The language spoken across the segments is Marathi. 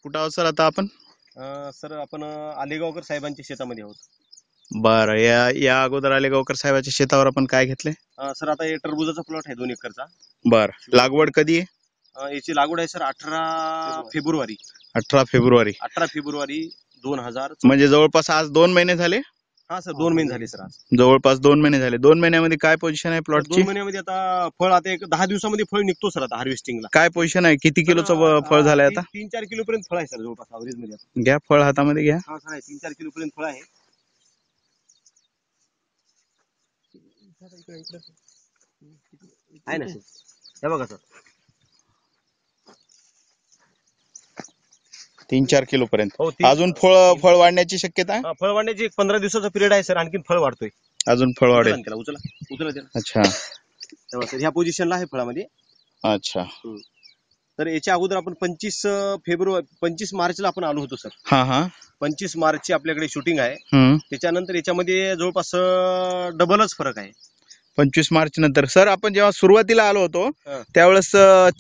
कुठं आहोत सर आता आपण? सर आपण आलेगावकर साहेबांच्या शेतामध्ये आहोत. बरं, या अगोदर आलेगावकर साहेबाच्या शेतावर आपण काय घेतले? सर आता हे टरबुजाचा प्लॉट आहे 2 एकरचा. बरं, लागवड कधी आहे? याची लागवड आहे सर 18 फेब्रुवारी. 18 February 18 February 2000. म्हणजे जवळपास आज 2 महिने झाले. हा सर 2 महिने झाले सर आज. जवळपास 2 महिने झाले. 2 महिन्यामध्ये काय पोझिशन आहे प्लॉटची? 2 महिन्यामध्ये आता फळ आता एक 10 दिवसामध्ये फळ निघतो सर आता हार्वेस्टिंगला. काय पोझिशन आहे? किती किलोचं फळ झालंय आता? 3-4 किलो पर्यंत फळ आहे सर जवळपास अवरेज मध्ये. घ्या फळ हातामध्ये घ्या. हा सर 3-4 किलो पर्यंत फळ आहे. आहे ना सर, हे बघा सर 3-4 किलो पर्यंत. हो, अजून फळ वाढण्याची शक्यता आहे? फळ वाढण्याची एक 15 दिवसाचा पिरियड आहे सर. आणखी फळ वाढतोय. अजून फळ वाढेल. उचला त्याला. अच्छा तेव्हा सर ह्या पोझिशनला आहे फळामध्ये. अच्छा. तर याच्या अगोदर आपण 25 मार्चला आपण आलो होतो सर. हा हा 25 मार्चची आपल्याकडे शूटिंग आहे. त्याच्यानंतर याच्यामध्ये जवळपास डबलच फरक आहे. 25 मार्च नंतर सर आपण जेव्हा सुरुवातीला आलो होतो त्यावेळेस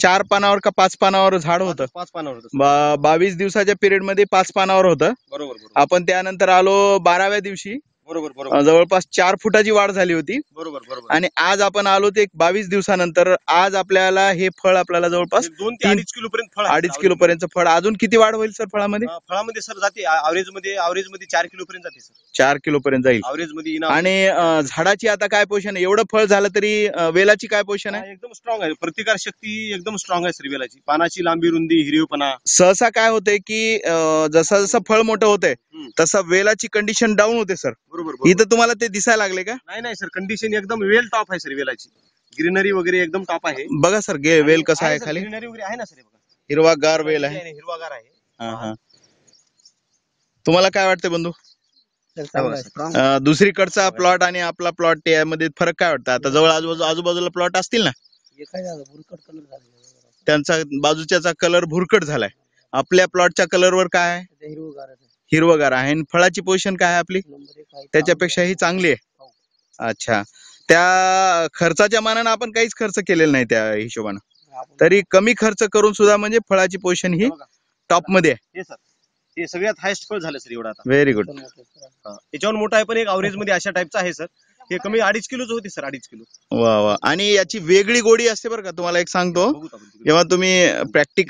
4 पानावर का 5 पानावर झाड होतं? 5 पानावर होतं. 22 दिवसाच्या पिरियड मध्ये 5 पानावर होतं. बरोबर. आपण त्यानंतर आलो 12व्या दिवशी. बरोबर. जवळपास 4 फुटाची वाढ झाली होती. बरोबर. आणि आज आपण आलो ते 22 दिवसानंतर. आज आपल्याला हे फळ आपल्याला जवळपास 2 ते 2.5 किलो पर्यंत फळ. 2.5 किलो पर्यंत फळ. अजून किती वाढ होईल सर फळामध्ये? फळामध्ये सर जाते अवरेज मध्ये 4 किलो पर्यंत जाते सर. 4 किलो पर्यंत जाईल अवरेज मध्ये. आणि झाडाची आता काय पोझिशन आहे? एवढं फळ झालं तरी वेलाची काय पोझिशन आहे? एकदम स्ट्रॉंग आहे. प्रतिकार शक्ती एकदम स्ट्रॉंग आहे सर वेलाची. पानाची लांबी, रुंदी, हिरवेपणा. सहसा काय होतंय की जसं जसं फळ मोठं होतंय तसं वेलाची कंडिशन डाऊन होते सर. बरोबर. इथं तुम्हाला ते दिसायला लागले का? नाही सर, कंडिशन एकदम वेल टॉप आहे सर वेलाची. ग्रीनरी वगैरे एकदम टॉप आहे. बघा सर वेल कसा आहे खाली. ग्रीनरी वगैरे आहे ना सर. बघा हिरवागार वेल आहे. हिरवागार आहे. तुम्हाला काय वाटतं बंधू? दुसरीकडचा प्लॉट आणि आपला प्लॉट यामध्ये फरक काय वाटतं? आता जवळ आजूबाजूला प्लॉट असतील ना, त्यांचा बाजूच्याचा कलर भुरकट झालाय. आपल्या प्लॉटच्या कलरवर काय आहे? हिरवगार आहे. आणि फळाची पोझिशन काय आहे आपली? त्याच्यापेक्षाही चांगली आहे. अच्छा, त्या खर्चाच्या मानानं आपण काहीच खर्च केलेला नाही त्या हिशोबानं. तरी कमी खर्च करून सुद्धा म्हणजे फळाची पोझिशन ही टॉप मध्ये आहे. हे सगळ्यात हायस्ट फळ झालं सर एवढा आता. Very good. याच्यावर मोठा आहे पण एक अवरेज मध्ये अशा टाईपचा आहे सर. हे कमी 2.5 किलोच होते सर. 2.5 किलो. वा. आणि याची वेगळी गोडी असते बरं का. तुम्हाला एक सांगतो, जेव्हा तुम्ही प्रॅक्टिकल